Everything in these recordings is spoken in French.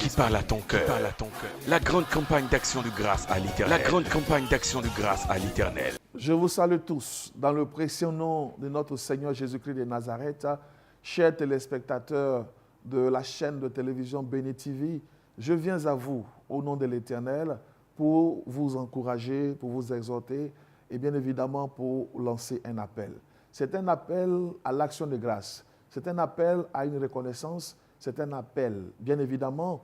qui parle à ton cœur. La grande campagne d'action de grâce à l'Éternel. Je vous salue tous dans le précieux nom de notre Seigneur Jésus-Christ de Nazareth. Chers téléspectateurs de la chaîne de télévision Béni TV, je viens à vous au nom de l'Éternel pour vous encourager, pour vous exhorter et bien évidemment pour lancer un appel. C'est un appel à l'action de grâce. C'est un appel à une reconnaissance. C'est un appel, bien évidemment,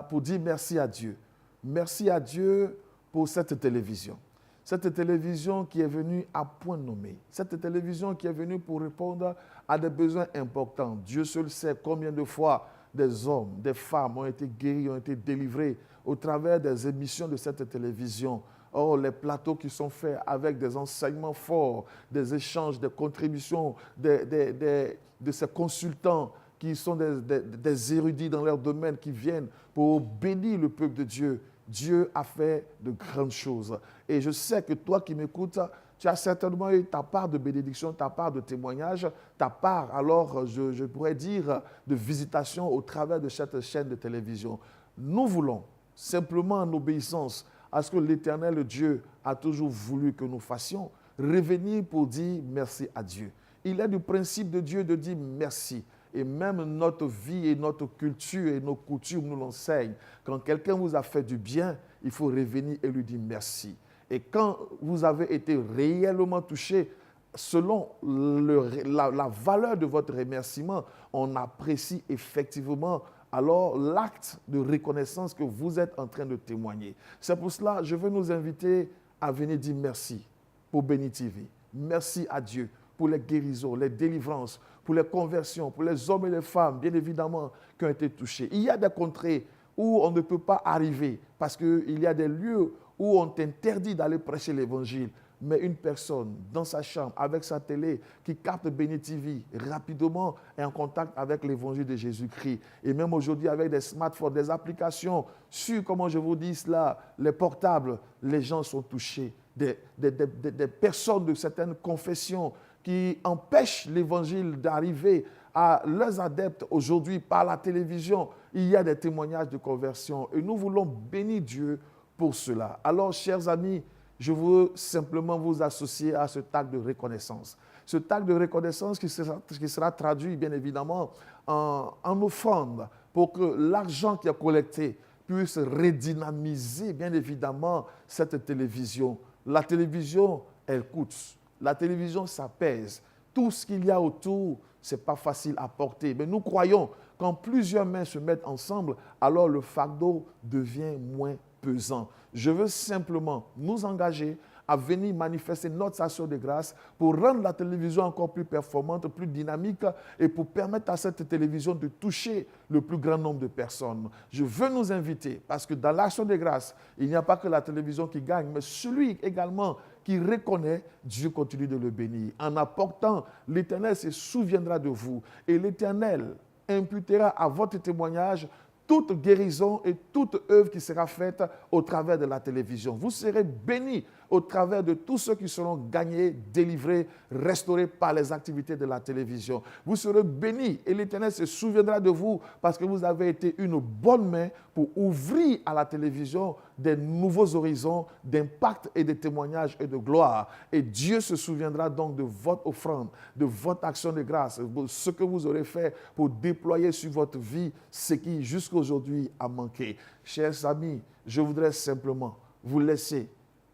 pour dire merci à Dieu. Merci à Dieu pour cette télévision. Cette télévision qui est venue à point nommé. Cette télévision qui est venue pour répondre à des besoins importants. Dieu seul sait combien de fois des hommes, des femmes ont été guéris, ont été délivrés au travers des émissions de cette télévision. Oh, les plateaux qui sont faits avec des enseignements forts, des échanges, des contributions de ces consultants qui sont des érudits dans leur domaine, qui viennent pour bénir le peuple de Dieu. Dieu a fait de grandes choses. Et je sais que toi qui m'écoutes, tu as certainement eu ta part de bénédiction, ta part de témoignage, ta part, alors je pourrais dire, de visitation au travers de cette chaîne de télévision. Nous voulons, simplement en obéissance à ce que l'Éternel Dieu a toujours voulu que nous fassions, revenir pour dire merci à Dieu. Il est du principe de Dieu de dire merci. Et même notre vie et notre culture et nos coutumes nous l'enseignent. Quand quelqu'un vous a fait du bien, il faut revenir et lui dire merci. Et quand vous avez été réellement touché, selon la valeur de votre remerciement, on apprécie effectivement alors l'acte de reconnaissance que vous êtes en train de témoigner. C'est pour cela que je veux nous inviter à venir dire merci pour Béni TV. Merci à Dieu pour les guérisons, les délivrances, pour les conversions, pour les hommes et les femmes, bien évidemment, qui ont été touchés. Il y a des contrées où on ne peut pas arriver parce qu'il y a des lieux où on t'interdit d'aller prêcher l'évangile. Mais une personne dans sa chambre, avec sa télé, qui capte Béni TV, rapidement est en contact avec l'évangile de Jésus-Christ. Et même aujourd'hui, avec des smartphones, des applications, sur, comment je vous dis cela, les portables, les gens sont touchés. Des personnes de certaines confessions qui empêchent l'évangile d'arriver à leurs adeptes aujourd'hui par la télévision. Il y a des témoignages de conversion et nous voulons bénir Dieu pour cela. Alors, chers amis, je veux simplement vous associer à ce acte de reconnaissance. Ce acte de reconnaissance qui sera traduit, bien évidemment, en offrande pour que l'argent qui est collecté puisse redynamiser, bien évidemment, cette télévision. La télévision, elle coûte. La télévision, ça pèse. Tout ce qu'il y a autour, ce n'est pas facile à porter. Mais nous croyons quand plusieurs mains se mettent ensemble, alors le fardeau devient moins pesant. Je veux simplement nous engager à venir manifester notre action de grâce pour rendre la télévision encore plus performante, plus dynamique et pour permettre à cette télévision de toucher le plus grand nombre de personnes. Je veux nous inviter parce que dans l'action de grâce, il n'y a pas que la télévision qui gagne, mais celui également qui reconnaît, Dieu continue de le bénir. En apportant, l'Éternel se souviendra de vous et l'Éternel imputera à votre témoignage toute guérison et toute œuvre qui sera faite au travers de la télévision. Vous serez bénis au travers de tous ceux qui seront gagnés, délivrés, restaurés par les activités de la télévision. Vous serez bénis et l'Éternel se souviendra de vous parce que vous avez été une bonne main pour ouvrir à la télévision des nouveaux horizons d'impact et de témoignages et de gloire. Et Dieu se souviendra donc de votre offrande, de votre action de grâce, de ce que vous aurez fait pour déployer sur votre vie ce qui jusqu'à aujourd'hui a manqué. Chers amis, je voudrais simplement vous laisser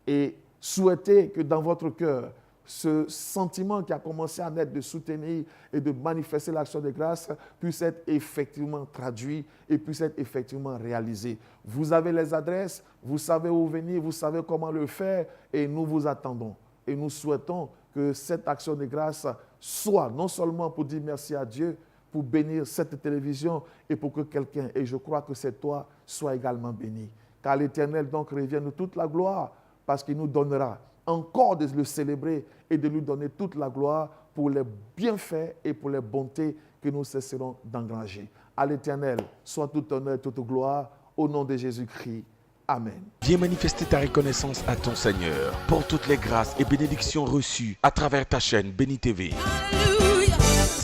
et souhaiter que dans votre cœur, ce sentiment qui a commencé à naître de soutenir et de manifester l'action de grâce puisse être effectivement traduit et puisse être effectivement réalisé. Vous avez les adresses, vous savez où venir, vous savez comment le faire et nous vous attendons. Et nous souhaitons que cette action de grâce soit non seulement pour dire merci à Dieu, pour bénir cette télévision et pour que quelqu'un, et je crois que c'est toi, soit également béni. Car l'Éternel donc revienne toute la gloire parce qu'il nous donnera encore de le célébrer et de lui donner toute la gloire pour les bienfaits et pour les bontés que nous cesserons d'engranger. À l'Éternel, soit tout honneur et toute gloire, au nom de Jésus-Christ. Amen. Viens manifester ta reconnaissance à ton Seigneur pour toutes les grâces et bénédictions reçues à travers ta chaîne Béni TV.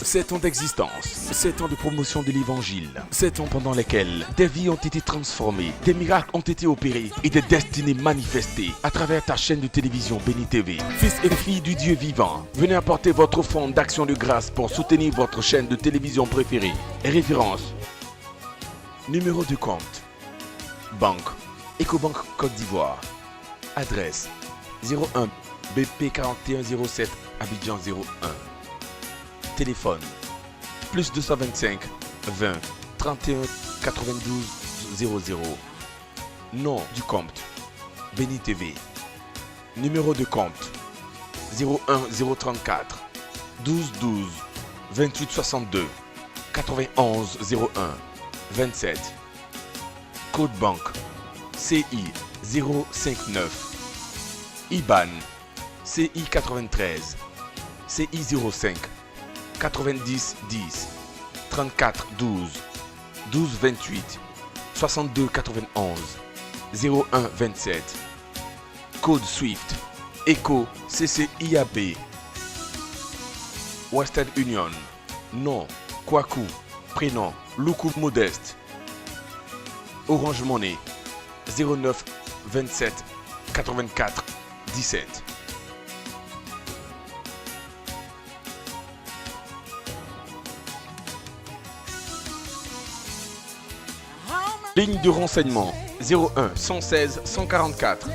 7 ans d'existence, 7 ans de promotion de l'évangile, 7 ans pendant lesquels des vies ont été transformées, des miracles ont été opérés et des destinées manifestées à travers ta chaîne de télévision Béni TV. Fils et filles du Dieu vivant, venez apporter votre offrande d'action de grâce pour soutenir votre chaîne de télévision préférée. Référence: numéro de compte, banque, Ecobank Côte d'Ivoire, adresse 01 BP 4107 Abidjan 01, téléphone plus 225 20 31 92 00, nom du compte Béni TV, numéro de compte 01 034 12 12 28 62 91 01 27, code banque CI 059, IBAN CI 93 CI 05 90 10 34 12 12 28 62 91 01 27, code SWIFT ECO CCIAB, Western Union, nom Kwaku, prénom Loukou Modeste, Orange Money 09 27 84 17. Ligne de renseignement 01 116 144